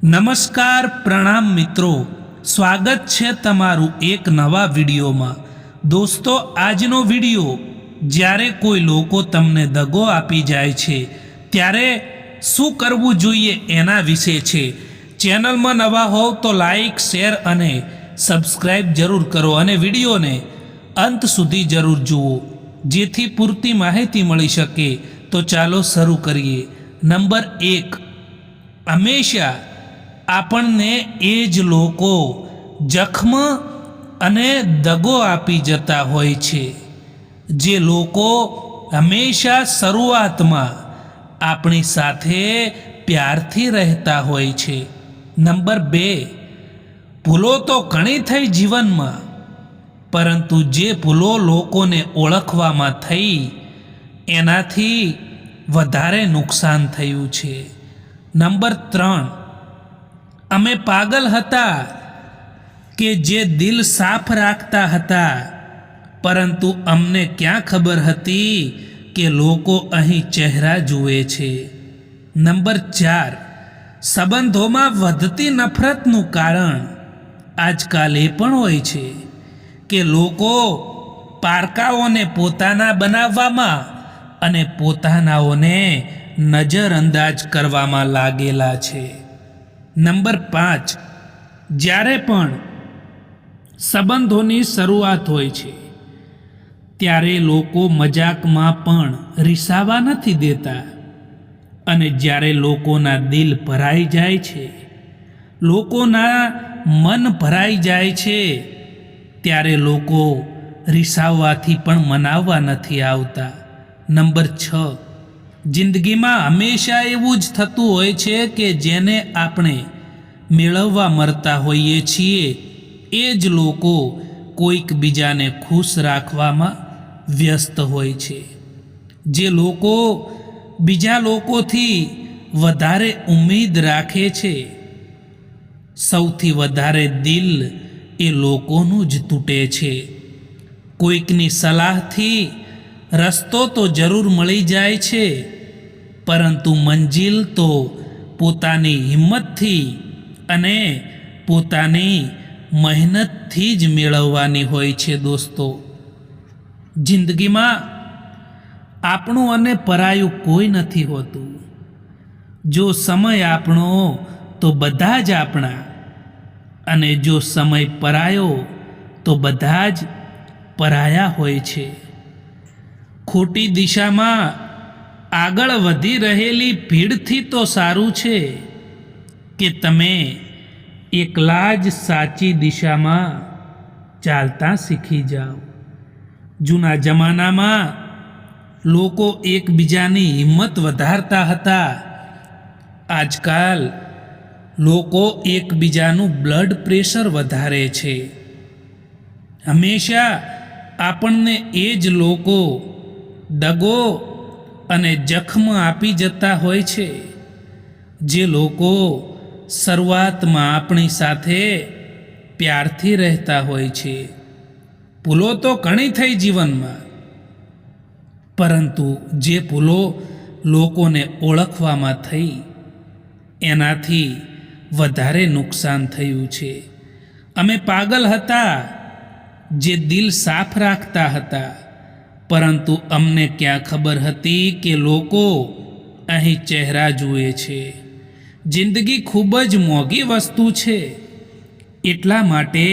નમસ્કાર પ્રણામ મિત્રો, સ્વાગત છે તમારું એક નવા વિડીયોમાં। દોસ્તો, આજનો વિડીયો જ્યારે કોઈ લોકો તમને દગો આપી જાય છે ત્યારે શું કરવું જોઈએ એના વિશે છે। ચેનલમાં નવા હોવ તો લાઈક, શેર અને સબસ્ક્રાઈબ જરૂર કરો અને વિડીયોને અંત સુધી જરૂર જુઓ જેથી પૂરતી માહિતી મળી શકે। તો ચાલો શરૂ કરીએ। નંબર 1, હંમેશા આપણને એ જ લોકો જખમ અને દગો આપી જતા હોય છે, જે લોકો હંમેશા શરૂઆતમાં આપણી સાથે પ્યારથી રહેતા હોય છે। નંબર 2, ભૂલો તો ઘણી થઈ જીવનમાં, પરંતુ જે ભૂલો લોકોને ઓળખવામાં થઈ એનાથી વધારે નુકસાન થયું છે। નંબર 3, અમે પાગલ હતા કે જે દિલ સાફ રાખતા હતા, પરંતુ અમને ક્યાં ખબર હતી કે લોકો અહીં ચહેરા જુએ છે। નંબર 4, સંબંધોમાં વધતી નફરતનું કારણ આજકાલ એ પણ હોય છે કે લોકો પારકાઓને પોતાના બનાવવામાં અને પોતાનાઓને નજરઅંદાજ કરવામાં લાગેલા છે। નંબર 5, જ્યારે પણ સંબંધોની શરૂઆત હોય છે ત્યારે લોકો મજાકમાં પણ રિસાવા નથી દેતા, અને જ્યારે લોકોના દિલ ભરાઈ જાય છે, લોકોના મન ભરાઈ જાય છે, ત્યારે લોકો રિસાવવાથી પણ મનાવવા નથી આવતા। નંબર 6, જિંદગીમાં હંમેશા એવું જ થતું હોય છે કે જેને આપણે મેળવવા મરતા હોઈએ છીએ એ જ લોકો કોઈક બીજાને ખુશ રાખવામાં વ્યસ્ત હોય છે। જે લોકો બીજા લોકોથી વધારે ઉમ્મીદ રાખે છે, સૌથી વધારે દિલ એ લોકોનું જ તૂટે છે। કોઈકની સલાહથી રસ્તો તો જરૂર મળી જાય છે, પરંતુ મંજિલ તો પોતાની હિંમતથી અને પોતાની મહેનતથી જ મેળવવાની હોય છે। દોસ્તો, જિંદગીમાં આપણું અને પરાયું કોઈ નથી હોતું। જો સમય આપણો તો બધા જ આપણા, અને જો સમય પરાયો તો બધા જ પરાયા હોય છે। ખોટી દિશામાં આગળ વધી રહેલી ભીડથી તો સારું છે કે તમે એકલા જ સાચી દિશામાં ચાલતા શીખી જાઓ। જૂના જમાનામાં લોકો એકબીજાની હિંમત વધારતા હતા, આજકાલ લોકો એકબીજાનું બ્લડ પ્રેશર વધારે છે। હંમેશા આપણને એ જ લોકો દગો અને જખમ આપી જતા હોય છે, જે લોકો શરૂઆતમાં આપણી સાથે પ્યારથી રહેતા હોય છે। ભૂલો તો ઘણી થઈ જીવનમાં, પરંતુ જે ભૂલો લોકોને ઓળખવામાં થઈ એનાથી વધારે નુકસાન થયું છે। અમે પાગલ હતા જે દિલ સાફ રાખતા હતા, પરંતુ અમને ક્યાં ખબર હતી કે લોકો અહીં ચહેરા જુએ છે। જિંદગી ખૂબ જ મોંઘી વસ્તુ છે, એટલા માટે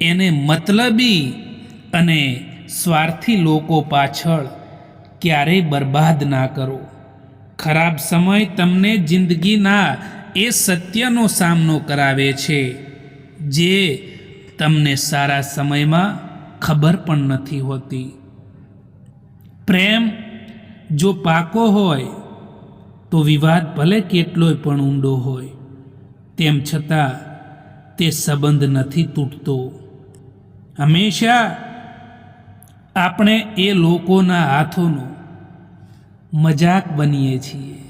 એને મતલબી અને સ્વાર્થી લોકો પાછળ ક્યારેય બરબાદ ના કરો। ખરાબ સમય તમને જિંદગીના એ સત્યનો સામનો કરાવે છે જે તમને સારા સમયમાં ખબર પણ નથી હોતી। પ્રેમ જો પાકો હોય તો વિવાદ ભલે કેટલોય પણ ઊંડો હોય, તેમ છતાં તે સંબંધ નથી તૂટતો। હંમેશા આપણે એ લોકોના હાથોનો મજાક બનીએ છીએ,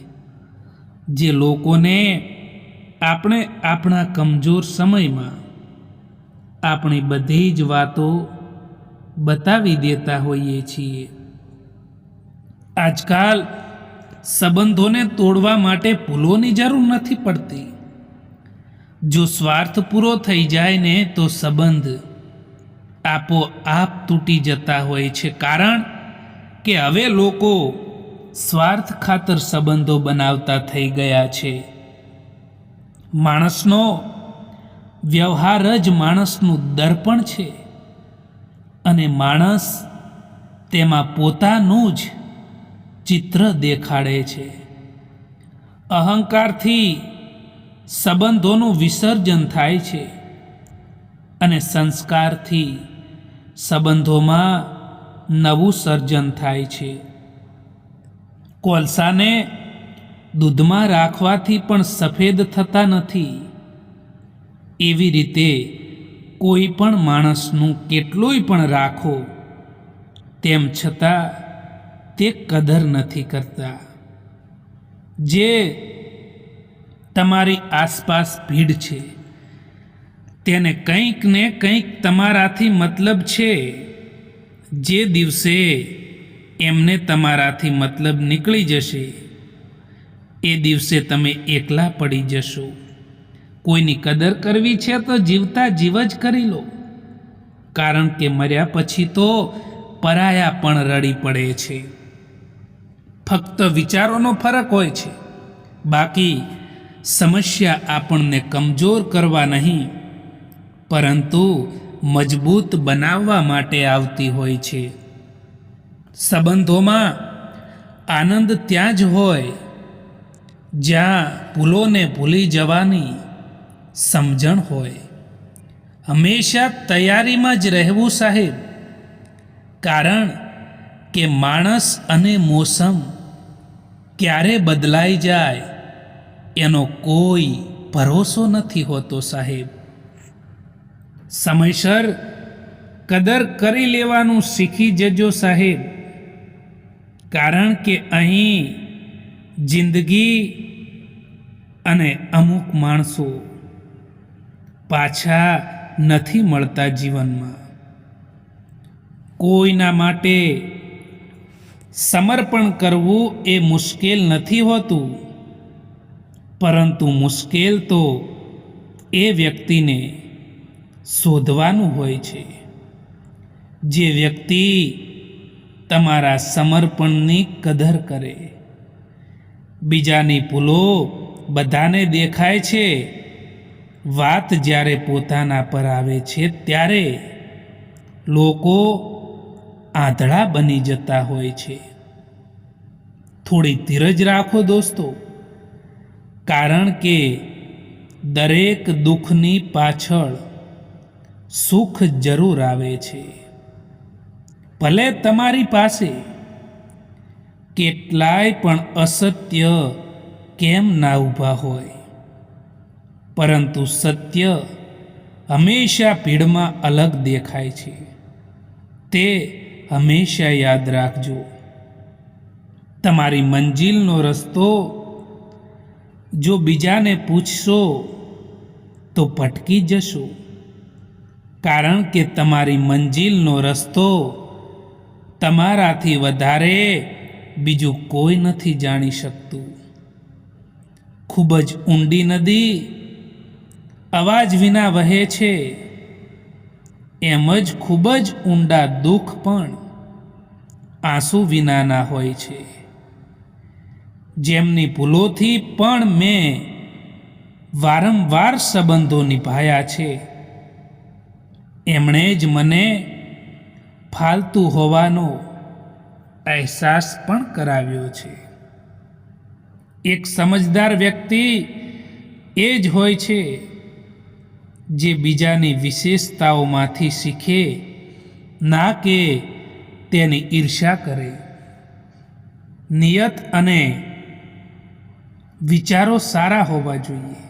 જે લોકોને આપણે આપણા કમજોર સમયમાં આપણી બધી જ વાતો બતાવી દેતા હોઈએ છીએ। આજકાલ સંબંધોને તોડવા માટે ભૂલોની જરૂર નથી પડતી, જો સ્વાર્થ પૂરો થઈ જાય ને તો સંબંધ આપોઆપ તૂટી જતા હોય છે, કારણ કે હવે લોકો સ્વાર્થ ખાતર સંબંધો બનાવતા થઈ ગયા છે. માણસનો વ્યવહાર જ માણસનું દર્પણ છે અને માણસ તેમાં પોતાનું જ ચિત્ર દેખાડે છે. અહંકારથી સંબંધોનું વિસર્જન થાય છે અને સંસ્કારથી સંબંધોમાં નવું સર્જન થાય છે. કોલસાને દૂધમાં રાખવાથી પણ સફેદ થતા નથી. એવી રીતે કોઈ પણ માણસનું કેટલુંય પણ રાખો તેમ છતાં તે કદર નથી કરતા. જે તમારી આસપાસ ભીડ છે તેને કંઈક ને કંઈક તમારાથી મતલબ છે. જે દિવસે એમને તમારાથી મતલબ નીકળી જશે એ દિવસે તમે એકલા પડી જશો. કોઈની કદર કરવી છે તો જીવતા જીવ જ કરી લો, કારણ કે મર્યા પછી તો પરાયા પણ રડી પડે છે. ફક્ત વિચારોનો ફરક હોય છે, બાકી સમસ્યા આપણને કમજોર કરવા નહીં પરંતુ મજબૂત બનાવવા માટે આવતી હોય છે. સંબંધોમાં આનંદ ત્યાં જ હોય જ્યાં ભૂલોને ભૂલી જવાની સમજણ હોય. હંમેશા તૈયારીમાં જ રહેવું સાહેબ, કારણ કે માણસ અને મોસમ ક્યારે બદલાઈ જાય એનો કોઈ ભરોસો નથી હોતો સાહેબ. સમયસર કદર કરી લેવાનું શીખી જજો સાહેબ, કારણ કે અહીં જિંદગી અને અમુક માણસો પાછા નથી મળતા જીવનમાં. કોઈના માટે સમર્પણ કરવું એ મુશ્કેલ નથી હોતું, પરંતુ મુશ્કેલ તો એ વ્યક્તિને શોધવાનું હોય છે જે વ્યક્તિ તમારા સમર્પણની કદર કરે. બીજાની ભૂલો બધાને દેખાય છે, વાત જ્યારે પોતાના પર આવે છે ત્યારે લોકો આંધળા બની જતા હોય છે. થોડી ધીરજ રાખો દોસ્તો, કારણ કે દરેક દુઃખની પાછળ સુખ જરૂર આવે છે. ભલે તમારી પાસે કેટલાય પણ અસત્ય કેમ ના ઊભા હોય, પરંતુ સત્ય હંમેશા ભીડમાં અલગ દેખાય છે. તે હંમેશા યાદ રાખજો. તમારી મંજિલનો રસ્તો જો બીજાને પૂછશો તો ભટકી જશો, કારણ કે તમારી મંજિલનો રસ્તો તમારાથી વધારે બીજું કોઈ નથી જાણી શકતું. ખૂબ જ ઊંડી નદી અવાજ વિના વહે છે, એમ જ ખૂબ જ ઊંડા દુઃખ પણ આંસુ વિનાના હોય છે. જેમની ભૂલોથી પણ મેં વારંવાર સંબંધો નિભાયા છે, એમણે જ મને ફાલતુ હોવાનો અહેસાસ પણ કરાવ્યો છે. એક સમજદાર વ્યક્તિ એ જ હોય છે જે બીજાની વિશેષતાઓમાંથી શીખે, ના કે તેની ઈર્ષ્યા કરે. નિયત અને વિચારો સારા હોવા જોઈએ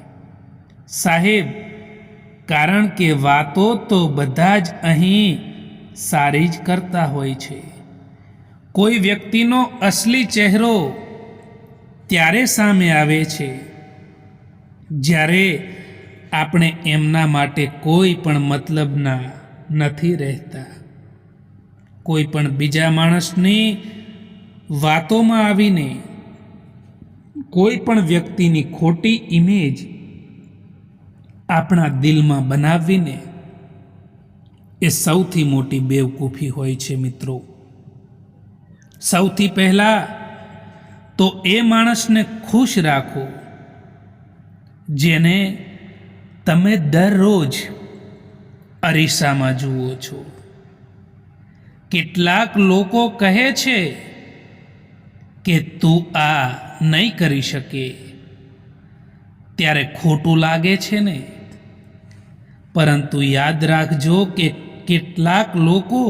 સાહેબ, કારણ કે વાતો તો બધા જ અહીં સારી જ કરતા હોય છે. કોઈ વ્યક્તિનો અસલી ચહેરો ત્યારે સામે આવે છે જ્યારે આપણે એમના માટે કોઈ પણ મતલબના નથી રહેતા. કોઈ પણ બીજા માણસની વાતોમાં આવીને કોઈ પણ વ્યક્તિની ખોટી ઇમેજ આપણા દિલમાં બનાવીને એ સૌથી મોટી બેવકૂફી હોય છે મિત્રો. સૌથી પહેલા તો એ માણસને ખુશ રાખો જેને તમે દરરોજ અરીસામાં જુઓ છો. કેટલાક લોકો કહે છે કે તું આ નહીં કરી શકે, ત્યારે ખોટું લાગે છે ને. પરંતુ યાદ રાખજો કે કેટલાક લોકો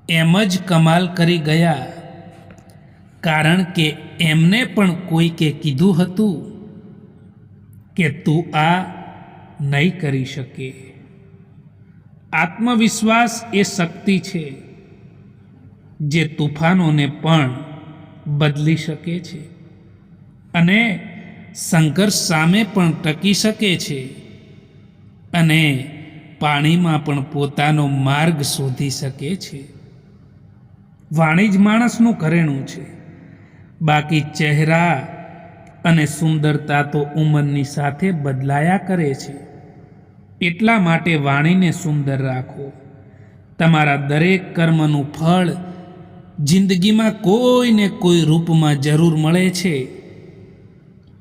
એમ જ કમાલ કરી ગયા, કારણ કે એમને પણ કોઈકે કીધું હતું કે તું આ નહીં કરી શકે. આત્મવિશ્વાસ એ શક્તિ છે જે તુફાનોને પણ બદલી શકે છે અને સંઘર્ષ સામે પણ ટકી શકે છે અને પાણીમાં પણ પોતાનો માર્ગ શોધી શકે છે. વાણી જ માણસનું ઘરેણું છે, બાકી ચહેરા અને સુંદરતા તો ઉંમરની સાથે બદલાયા કરે છે. એટલા માટે વાણીને સુંદર રાખો. તમારા દરેક કર્મનું ફળ જિંદગીમાં કોઈને કોઈ રૂપમાં જરૂર મળે છે,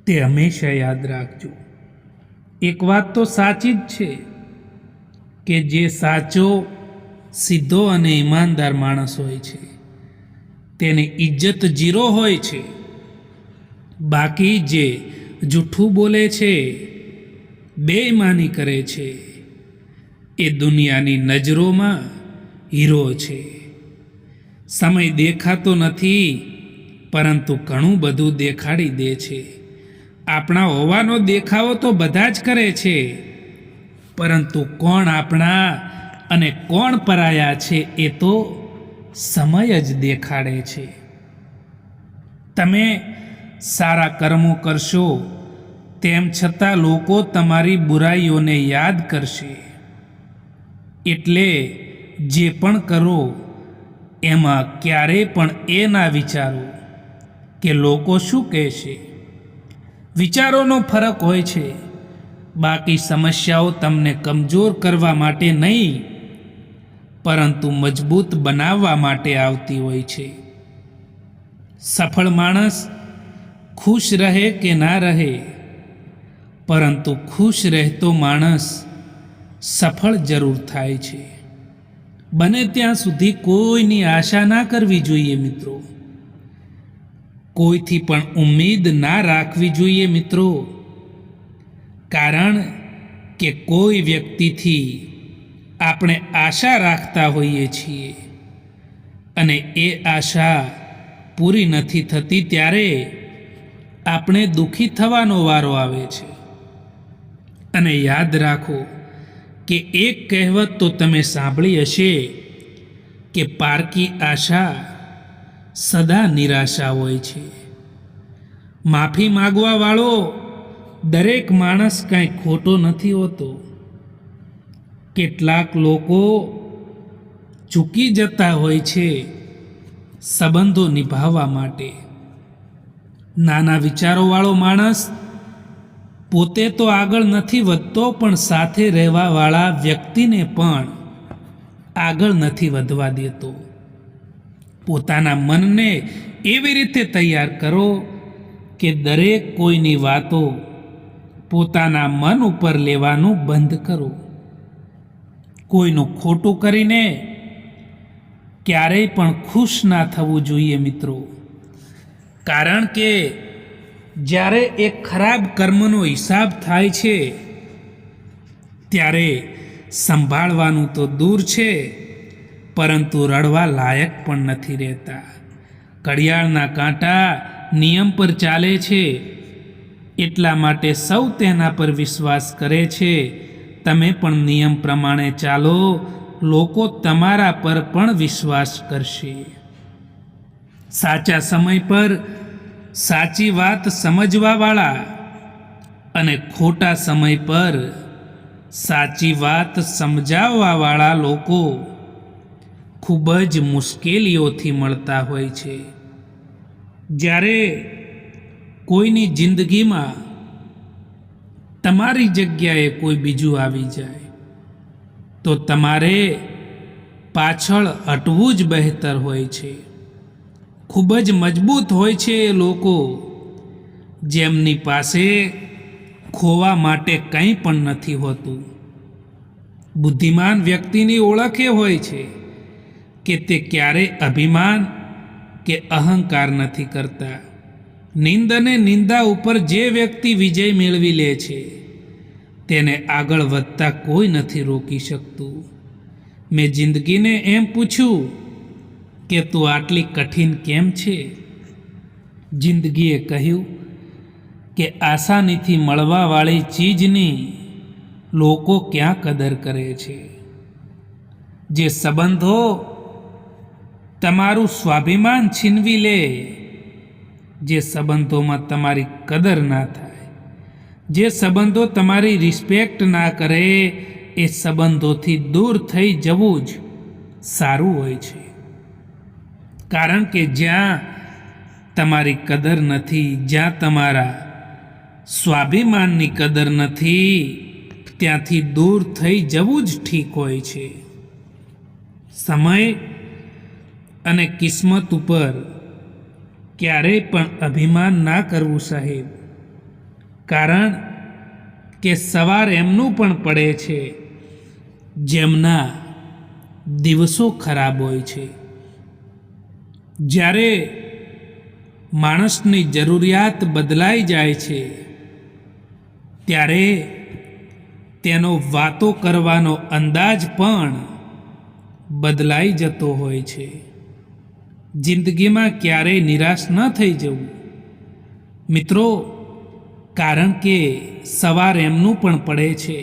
તે હંમેશા યાદ રાખજો. એક વાત તો સાચી જ છે કે જે સાચો, સીધો અને ઈમાનદાર માણસ હોય છે તેની ઇજ્જત 0 હોય છે. બાકી જે જૂઠું બોલે છે, બેઈમાની કરે છે, એ દુનિયાની નજરોમાં હીરો છે. સમય દેખાતો નથી, પરંતુ ઘણું બધું દેખાડી દે છે. આપણા હોવાનો દેખાવો તો બધા જ કરે છે, પરંતુ કોણ આપણા અને કોણ પરાયા છે એ તો સમય જ દેખાડે છે. તમે સારા કર્મો કરશો તેમ છતાં લોકો તમારી બુરાઈઓને યાદ કરશે. એટલે જે પણ કરો એમાં ક્યારેય પણ એ ના વિચારો કે લોકો શું કહેશે. વિચારોનો ફરક હોય છે, બાકી સમસ્યાઓ તમને કમજોર કરવા માટે નહીં, પરંતુ મજબૂત બનાવવા માટે આવતી હોય છે. સફળ માણસ ખુશ રહે કે ના રહે, પરંતુ ખુશ રહેતો માણસ સફળ જરૂર થાય છે. બને ત્યાં સુધી કોઈની આશા ના કરવી જોઈએ મિત્રો. કોઈથી પણ ઉમ્મીદ ના રાખવી જોઈએ મિત્રો, કારણ કે કોઈ વ્યક્તિથી આપણે આશા રાખતા હોઈએ છીએ અને એ આશા પૂરી નથી થતી ત્યારે આપણે દુઃખી થવાનો વારો આવે છે. અને યાદ રાખો કે એક કહેવત તો તમે સાંભળી હશે કે પારકી આશા સદા નિરાશા હોય છે. માફી માગવા વાળો દરેક માણસ કાંઈ ખોટો નથી હોતો. કેટલાક લોકો ચૂકી જતા હોય છે સંબંધો નિભાવવા માટે. નાના વિચારોવાળો માણસ પોતે તો આગળ નથી વધતો, પણ સાથે રહેવાવાળા વ્યક્તિને પણ આગળ નથી વધવા દેતો. પોતાના મનને એવી રીતે તૈયાર કરો કે દરેક કોઈની વાતો પોતાના મન ઉપર લેવાનું બંધ કરો. કોઈનું ખોટું કરીને ક્યારેય પણ ખુશ ના થવું જોઈએ મિત્રો, કારણ કે જ્યારે એક ખરાબ કર્મનો હિસાબ થાય છે ત્યારે સંભાળવાનું તો દૂર છે, પરંતુ રડવા લાયક પણ નથી રહેતા. ઘડિયાળના કાંટા નિયમ પર ચાલે છે, એટલા માટે સૌ તેના પર વિશ્વાસ કરે છે. તમે પણ નિયમ પ્રમાણે ચાલો, લોકો તમારા પર પણ વિશ્વાસ કરશે. સાચા સમય પર સાચી વાત સમજવાવાળા અને ખોટા સમય પર સાચી વાત સમજાવવાવાળા લોકો ખૂબ જ મુશ્કેલીઓથી મળતા હોય છે. જ્યારે કોઈની જિંદગીમાં તમારી જગ્યાએ કોઈ બીજું આવી જાય તો તમારે પાછળ હટવું જ બહેતર હોય છે. ખૂબ જ મજબૂત હોય છે એ લોકો જેમની પાસે ખોવા માટે કંઈ પણ નથી હોતું. બુદ્ધિમાન વ્યક્તિની ઓળખ એ હોય છે કે તે ક્યારેય અભિમાન કે અહંકાર નથી કરતા. નિંદ અને નિંદા ઉપર જે વ્યક્તિ વિજય મેળવી લે છે તેને આગળ વધતા કોઈ નથી રોકી શકતું. મેં જિંદગીને એમ પૂછ્યું કે તું આટલી કઠિન કેમ છે? જિંદગીએ કહ્યું કે આસાનીથી મળવાવાળી ચીજની લોકો ક્યાં કદર કરે છે. જે સંબંધો તમારું સ્વાભિમાન છીનવી લે, જે સંબંધોમાં તમારી કદર ના થાય, જે સંબંધો તમારી રિસ્પેક્ટ ના કરે, એ સંબંધોથી દૂર થઈ જવું જ સારું હોય છે. કારણ કે જ્યાં તમારી કદર નથી, જ્યાં તમારા સ્વાભિમાનની કદર નથી, ત્યાંથી દૂર થઈ જવું જ ઠીક હોય છે. સમય અને કિસ્મત ઉપર ક્યારેય પણ અભિમાન ના કરવું સાહેબ. કારણ કે સવાર એમનું પણ પડે છે જેમના દિવસો ખરાબ હોય છે. જ્યારે માણસની જરૂરિયાત બદલાઈ જાય છે ત્યારે તેનો વાતો કરવાનો અંદાજ પણ બદલાઈ જતો હોય છે. જિંદગીમાં ક્યારેય નિરાશ ન થઈ જવું મિત્રો, કારણ કે સવાર એમનું પણ પડે છે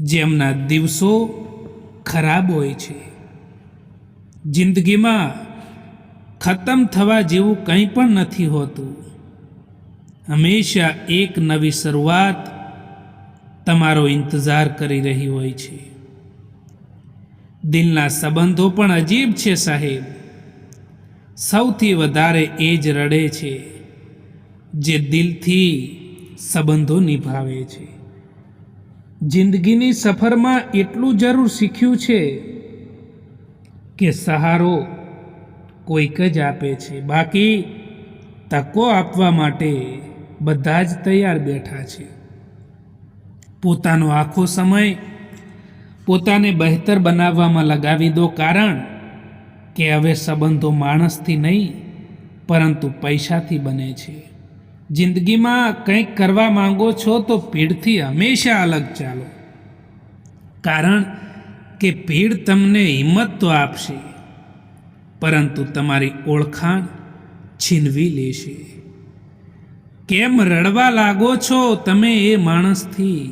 જેમના દિવસો ખરાબ હોય છે. જિંદગીમાં ખતમ થવા જેવું કંઈ પણ નથી હોતું. હંમેશા એક નવી શરૂઆત તમારો ઇંતજાર કરી રહી હોય છે. દિલના સંબંધો પણ અજીબ છે સાહેબ. સૌથી વધારે એ જ રડે છે જે દિલથી સંબંધો નિભાવે છે. જિંદગીની સફરમાં એટલું જરૂર શીખ્યું છે કે સહારો કોઈક જ આપે છે, બાકી તકો આપવા માટે બધા જ તૈયાર બેઠા છે. પોતાનો આખો સમય પોતાને બહેતર બનાવવામાં લગાવી દો, કારણ કે હવે સંબંધો માણસથી નહીં પરંતુ પૈસાથી બને છે. જિંદગીમાં કંઈક કરવા માંગો છો તો ભીડથી હંમેશા અલગ ચાલો, કારણ કે ભીડ તમને હિંમત તો આપશે પરંતુ તમારી ઓળખાણ છીનવી લેશે. કેમ રડવા લાગો છો તમે એ માણસથી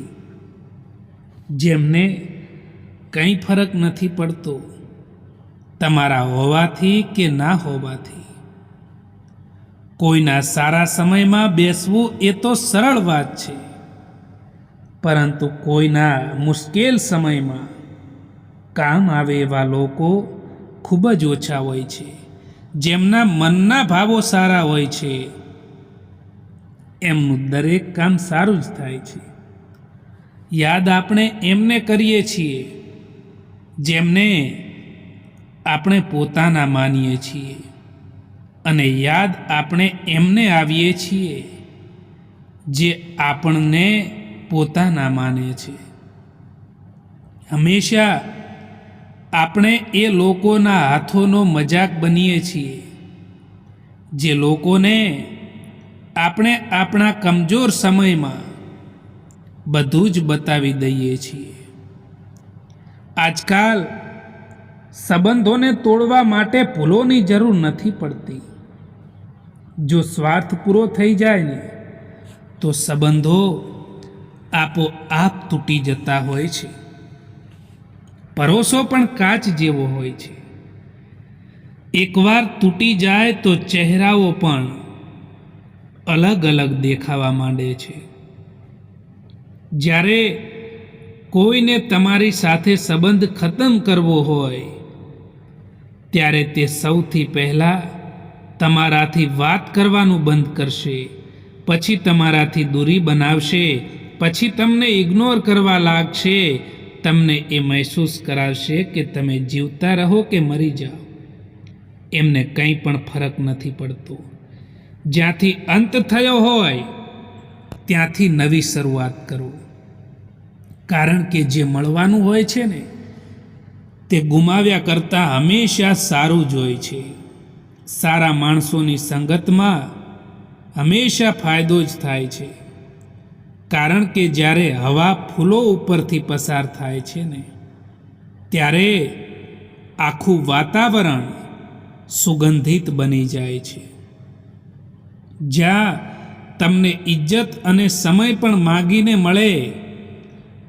જેમને કંઈ ફરક નથી પડતો તમારા હોવાથી કે ના હોવાથી? કોઈના સારા સમયમાં બેસવું એ તો સરળ વાત છે, પરંતુ કોઈના મુશ્કેલ સમયમાં કામ આવે એવા લોકો ખૂબ જ ઓછા હોય છે. જેમના મનના ભાવો સારા હોય છે એમનું દરેક કામ સારું જ થાય છે. યાદ આપણે એમને કરીએ છીએ જેમને આપણે પોતાના માનીએ છીએ, અને યાદ આપણે એમને આવીએ છીએ જે આપણને પોતાના માને છે. હંમેશા આપણે એ લોકોના હાથોનો મજાક બનીએ છીએ જે લોકોને આપણે આપણા કમજોર સમયમાં બધું જ બતાવી દઈએ છીએ. આજકાલ સંબંધોને તોડવા માટે ભૂલોની જરૂર નથી પડતી. જો સ્વાર્થ પૂરો થઈ જાય ને તો સંબંધો આપોઆપ તૂટી જતા હોય છે. ભરોસો પણ કાચ જેવો હોય છે. એકવાર તૂટી જાય તો ચહેરાઓ પણ અલગ અલગ દેખાવા માંડે છે. જ્યારે કોઈને તમારી સાથે સંબંધ ખતમ કરવો હોય ત્યારે તે સૌથી પહેલાં તમારાથી વાત કરવાનું બંધ કરશે, પછી તમારાથી દૂરી બનાવશે, પછી તમને ઇગ્નોર કરવા લાગશે, તમને એ મહેસૂસ કરાવશે કે તમે જીવતા રહો કે મરી જાઓ, એમને કંઈ પણ ફરક નથી પડતો. જ્યાંથી અંત થયો હોય ત્યાંથી નવી શરૂઆત કરો. કારણ કે જે મળવાનું હોય છે ને તે ગુમાવ્યા કરતાં હંમેશા સારું જ હોય છે. સારા માણસોની સંગતમાં હંમેશા ફાયદો જ થાય છે. કારણ કે જ્યારે હવા ફૂલો ઉપરથી પસાર થાય છે ને ત્યારે આખું વાતાવરણ સુગંધિત બની જાય છે. જ્યાં તમને ઇજ્જત અને સમય પણ માગીને મળે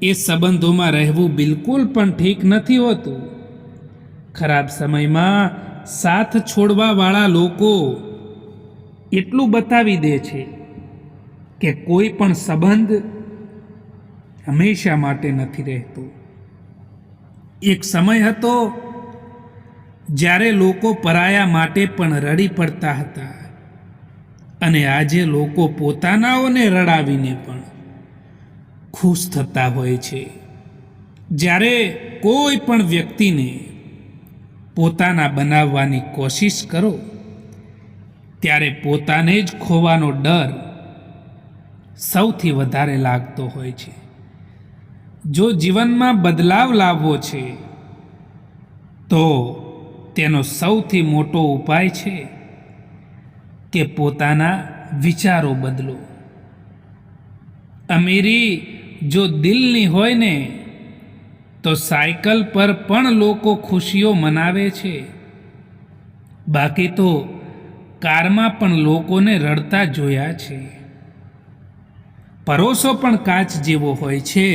એ સંબંધોમાં રહેવું બિલકુલ પણ ઠીક નથી હોતું. ખરાબ સમયમાં સાથ છોડવાવાળા લોકો એટલું બતાવી દે છે કે કોઈ પણ સંબંધ હંમેશા માટે નથી રહેતો. એક સમય હતો જ્યારે લોકો પરાયા માટે પણ રડી પડતા હતા અને આજે લોકો પોતાનાઓને રડાવીને પણ ખુશ થતા હોય છે. જ્યારે કોઈ પણ વ્યક્તિને પોતાના બનાવવાની કોશિશ કરો ત્યારે પોતાને જ ખોવાનો ડર સૌથી વધારે લાગતો હોય છે. જો જીવનમાં બદલાવ લાવવો છે તો તેનો સૌથી મોટો ઉપાય છે કે પોતાના વિચારો બદલો. અમીરી જો દિલની હોય ને તો સાયકલ પર પણ લોકો ખુશીઓ મનાવે છે, બાકી તો કારમાં પણ લોકોને રડતા જોયા છે. પરોસો પણ કાચ જેવો હોય છે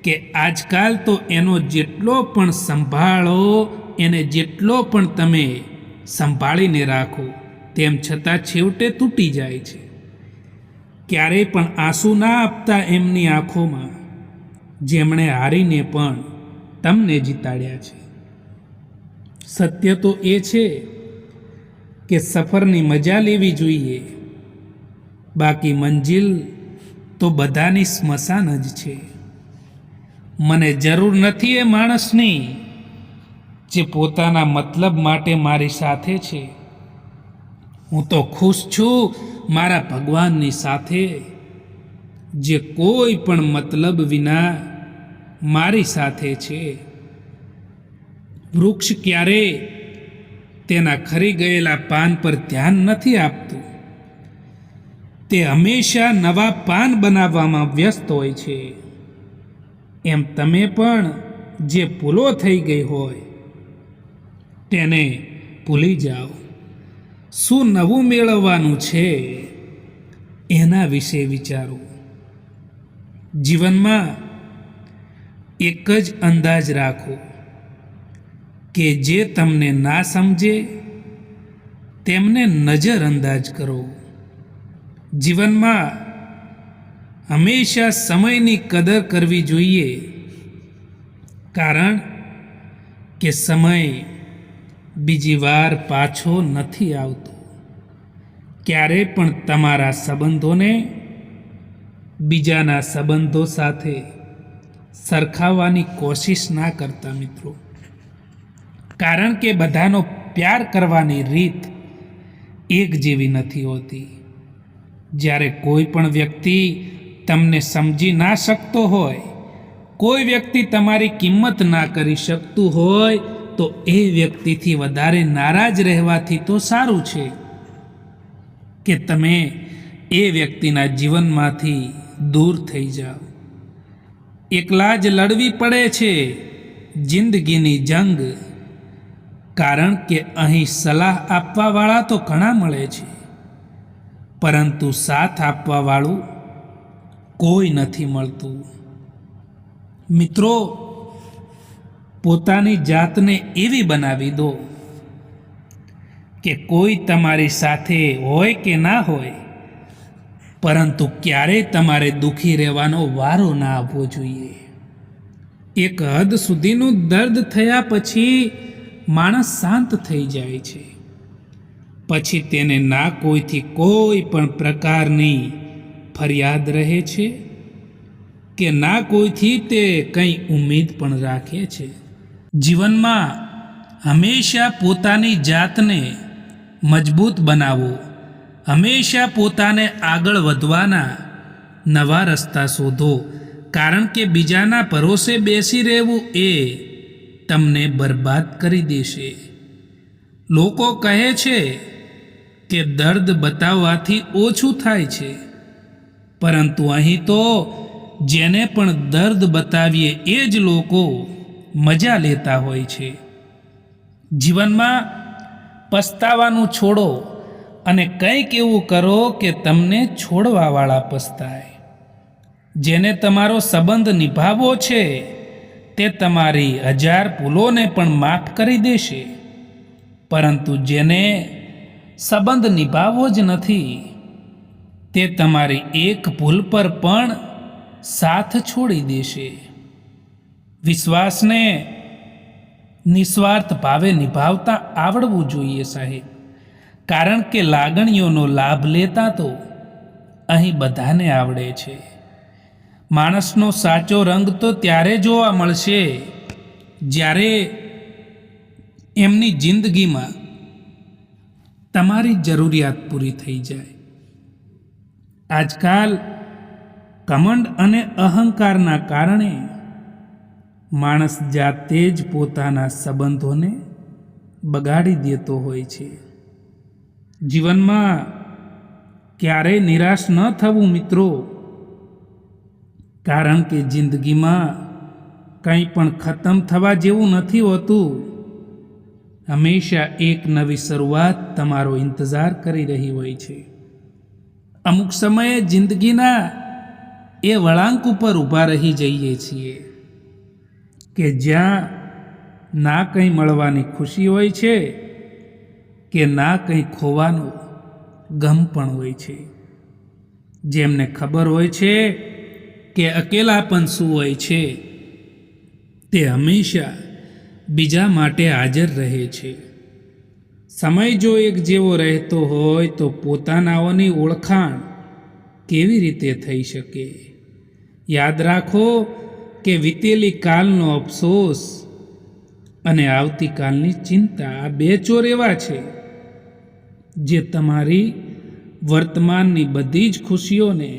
કે આજકાલ તો એનો જેટલો પણ સંભાળો, એને જેટલો પણ તમે સંભાળીને રાખો તેમ છતાં છેવટે તૂટી જાય છે. ક્યારેય પણ આંસુ ના આપતા એમની આંખોમાં જેમણે હારીને પણ તમને જીતાડ્યા છે. સત્ય તો એ છે કે સફરની મજા લેવી જોઈએ, બાકી મંજિલ તો બધાની સ્મશાન જ છે. મને જરૂર નથી એ માણસની જે પોતાના મતલબ માટે મારી સાથે છે. હું તો ખુશ છું મારા ભગવાનની સાથે જે કોઈ પણ મતલબ વિના મારી સાથે છે. વૃક્ષ ક્યારે તેના ખરી ગયેલા પાન પર ધ્યાન નથી આપતું, તે હંમેશા નવા પાન બનાવવામાં વ્યસ્ત હોય છે. એમ તમે પણ જે ભૂલો થઈ ગઈ હોય તેને ભૂલી જાઓ. શું નવું મેળવવાનું છે એના વિશે વિચારો. જીવનમાં એક જ અંદાજ રાખો કે જે તમને ના સમજે તેમને નજરઅંદાજ કરો. જીવનમાં હંમેશા સમયની કદર કરવી જોઈએ, કારણ કે સમય બીજી વાર પાછો નથી આવતો. ક્યારેય પણ તમારા સંબંધોને બીજાના સંબંધો સાથે સરખાવવાની કોશિશ ના કરતા મિત્રો, કારણ કે બધાનો પ્યાર કરવાની રીત એક જેવી નથી હોતી. જ્યારે કોઈ પણ વ્યક્તિ તમને સમજી ના શકતો હોય, કોઈ વ્યક્તિ તમારી કિંમત ના કરી શકતું હોય તો એ વ્યક્તિથી વધારે નારાજ રહેવાથી તો સારું છે કે તમે એ વ્યક્તિના જીવનમાંથી દૂર થઈ જાઓ. એકલા જ લડવી પડે છે જિંદગીની જંગ, કારણ કે અહીં સલાહ આપવાવાળા તો ઘણા મળે છે, પરંતુ સાથ આપવાવાળું કોઈ નથી મળતું. મિત્રો, પોતાની જાતને એવી બનાવી દો કે કોઈ તમારી સાથે હોય કે ના હોય, પરંતુ ક્યારેય તમારે દુઃખી રહેવાનો વારો ના આવવો જોઈએ. એક હદ સુધીનું દર્દ થયા પછી માણસ શાંત થઈ જાય છે, પછી તેને ના કોઈથી કોઈ પણ પ્રકારની ફરિયાદ રહે છે કે ના કોઈથી તે કંઈ ઉમ્મીદ પણ રાખે છે. જીવનમાં હંમેશા પોતાની જાતને મજબૂત બનાવો. હંમેશા પોતાને આગળ વધવાના નવા રસ્તા શોધો, કારણ કે બીજાના ભરોસે બેસી રહેવું એ તમને બરબાદ કરી દેશે. લોકો કહે છે કે દર્દ બતાવવાથી ઓછું થાય છે, પરંતુ અહીં તો જેને પણ દર્દ બતાવીએ એ જ લોકો મજા લેતા હોય છે. જીવનમાં પસ્તાવાનું છોડો અને કંઈક એવું કરો કે તમને છોડવાવાળા પસ્તાય. જેને તમારો સંબંધ નિભાવવો છે તે તમારી 1000 ભૂલોને પણ માફ કરી દેશે, પરંતુ જેને સંબંધ નિભાવવો જ નથી તે તમારી એક ભૂલ પર પણ સાથ છોડી દેશે. વિશ્વાસને નિસ્વાર્થ ભાવે નિભાવતા આવડવું જોઈએ સાહેબ, કારણ કે લાગણીઓનો લાભ લેતા તો અહીં બધાને આવડે છે. માણસનો સાચો રંગ તો ત્યારે જોવા મળશે જ્યારે એમની જિંદગીમાં તમારી જરૂરિયાત પૂરી થઈ જાય. આજકાલ કમંડ અને અહંકારના કારણે માણસ જાતે જ પોતાના સંબંધોને બગાડી દેતો હોય છે. જીવનમાં ક્યારેય નિરાશ ન થવું મિત્રો, કારણ કે જિંદગીમાં કંઈ પણ ખતમ થવા જેવું નથી હોતું. હંમેશા એક નવી શરૂઆત તમારો ઇંતજાર કરી રહી હોય છે. અમુક સમયે જિંદગીના એ વળાંક ઉપર ઊભા રહી જઈએ છીએ કે જ્યાં ના કંઈ મળવાની ખુશી હોય છે કે ના કંઈ ખોવાનો ગમ પણ હોય છે. જેમને ખબર હોય છે કે અકેલાપન શું હોય છે તે હંમેશા બીજા માટે હાજર રહે છે. સમય જો એક જેવો રહેતો હોય તો પોતાનાઓની ઓળખાણ કેવી રીતે થઈ શકે? યાદ રાખો કે વીતેલી કાલનો અફસોસ અને આવતીકાલની ચિંતા, આ 2 ચોર એવા છે જે તમારી વર્તમાનની બધી જ ખુશીઓને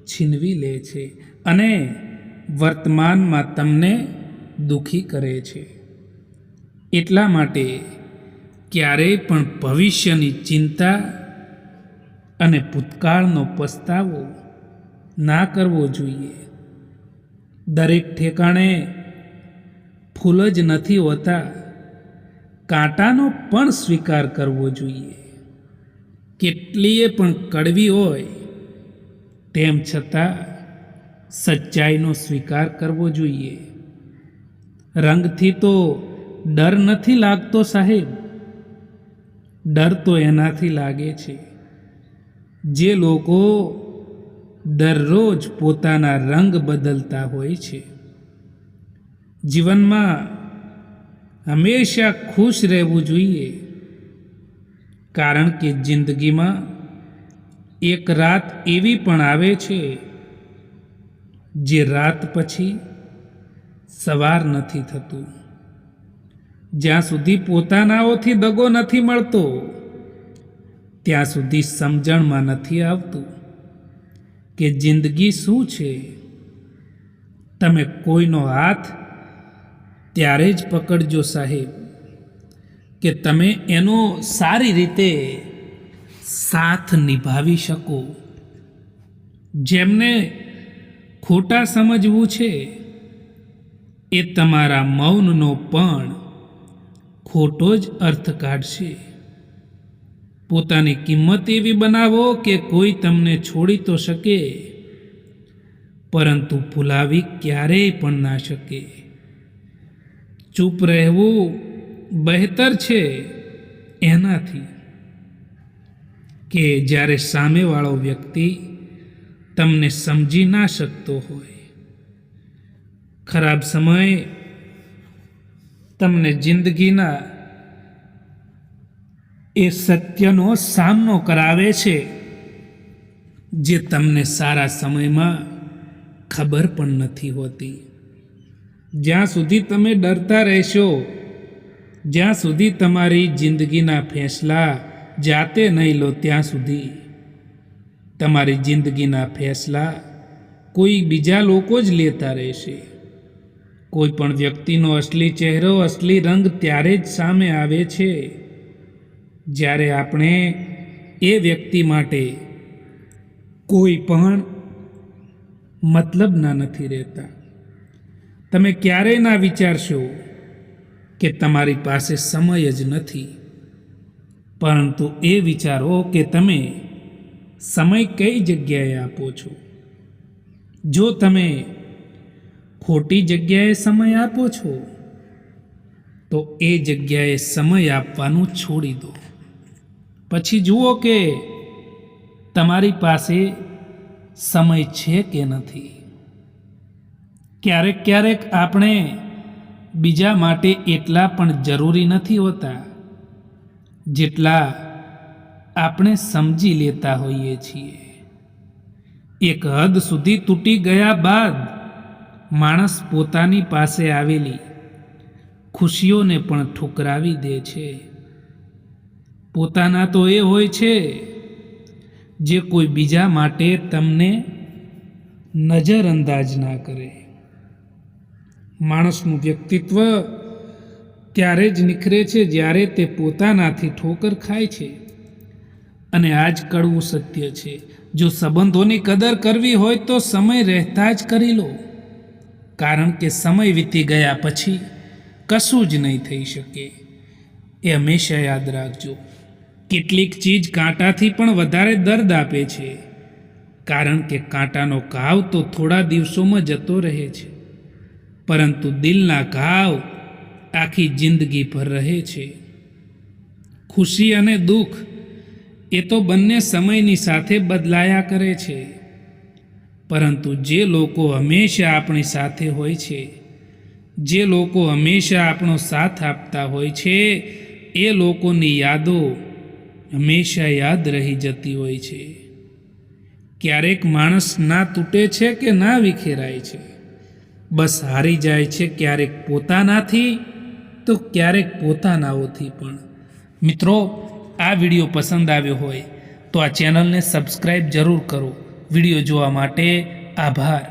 છીનવી લે છે અને વર્તમાનમાં તમને દુઃખી કરે છે. એટલા માટે ક્યારેય પણ ભવિષ્યની ચિંતા અને ભૂતકાળનો પસ્તાવો ના કરવો જોઈએ. દરેક ઠેકાણે ફૂલ જ નથી હોતા, કાંટાનો પણ સ્વીકાર કરવો જોઈએ. કેટલીય પણ કડવી હોય તેમ છતાં સચ્ચાઈનો સ્વીકાર કરવો જોઈએ. રંગથી તો ડર નથી લાગતો સાહેબ, ડર તો એનાથી લાગે છે જે લોકો દરરોજ પોતાના રંગ બદલતા હોય છે. જીવનમાં હંમેશા ખુશ રહેવું જોઈએ, કારણ કે જિંદગીમાં એક રાત એવી પણ આવે છે જે રાત પછી સવાર નથી થતું. જ્યાં સુધી પોતાનાઓથી દગો નથી મળતો ત્યાં સુધી સમજણમાં નથી આવતું કે જિંદગી શું છે. તમે કોઈનો હાથ ત્યારે જ પકડજો સાહેબ કે તમે એનો સારી રીતે સાથ નિભાવી શકો. જેમને ખોટા સમજવું છે એ તમારા મૌનનો પણ ખોટો જ અર્થ કાઢશે. પોતાની કિંમત એવી બનાવો કે કોઈ તમને છોડી તો શકે, પરંતુ ભૂલાવી ક્યારેય પણ ના શકે. ચૂપ રહેવું બહેતર છે એનાથી કે જ્યારે સામેવાળો વ્યક્તિ તમને સમજી ના શકતો હોય. ખરાબ સમય તમને જિંદગીના એ સત્યનો સામનો કરાવે છે જે તમને સારા સમયમાં ખબર પણ નથી હોતી. જ્યાં સુધી તમે ડરતા રહેશો, જ્યાં સુધી તમારી જિંદગીના ફેંસલા જાતે નહીં લો, ત્યાં સુધી તમારી જિંદગીના ફેંસલા કોઈ બીજા લોકો જ લેતા રહેશે. કોઈ પણ વ્યક્તિનો અસલી ચહેરો, અસલી રંગ ત્યારે જ સામે આવે છે જ્યારે આપણે એ વ્યક્તિ માટે કોઈ પણ મતલબના નથી રહેતા. તમે ક્યારેય ના વિચારશો કે તમારી પાસે સમય જ નથી, પરંતુ એ વિચારો કે તમે સમય કઈ જગ્યાએ આપો છો. જો તમે ખોટી જગ્યાએ સમય આપો છો તો એ જગ્યાએ સમય આપવાનું છોડી દો. પછી જુઓ કે તમારી પાસે સમય છે કે નથી. ક્યારેક ક્યારેક આપણે બીજા માટે એટલા પણ જરૂરી નથી હોતા જેટલા આપણે સમજી લેતા હોઈએ છીએ. એક હદ સુધી તૂટી ગયા બાદ માણસ પોતાની પાસે આવેલી ખુશીઓને પણ ઠુકરાવી દે છે. પોતાના તો એ હોય છે જે કોઈ બીજા માટે તમને નજરઅંદાજ ના કરે. માણસનું વ્યક્તિત્વ ત્યારે જ નિખરે છે જ્યારે તે પોતાનાથી ઠોકર ખાય છે. અને આ જ કડવું સત્ય છે. જો સંબંધોની કદર કરવી હોય તો સમય રહેતા જ કરી લો, કારણ કે સમય વીતી ગયા પછી કશું જ નહીં થઈ શકે. એ હંમેશા યાદ રાખજો. કેટલીક ચીજ કાંટાથી પણ વધારે દર્દ આપે છે, કારણ કે કાંટાનો ઘાવ તો થોડા દિવસોમાં જતો રહે છે, પરંતુ દિલના ઘાવ આખી જિંદગી ભર રહે છે. ખુશી અને દુઃખ એ તો બંને સમયની સાથે બદલાયા કરે છે, પરંતુ જે લોકો હંમેશા આપણી સાથે હોય છે, જે લોકો હંમેશા આપણો સાથ આપતા હોય છે, એ લોકોની યાદો હંમેશા યાદ રહી જતી હોય છે. ક્યારેક માણસ ના તૂટે છે કે ના વિખેરાય છે, બસ હારી જાય છે, ક્યારેક પોતાનાથી તો ક્યારેક પોતાનાઓથી પણ. મિત્રો, આ વિડીયો પસંદ આવ્યો હોય તો આ ચેનલને સબસ્ક્રાઈબ જરૂર કરો. વિડીયો જોવા માટે આભાર.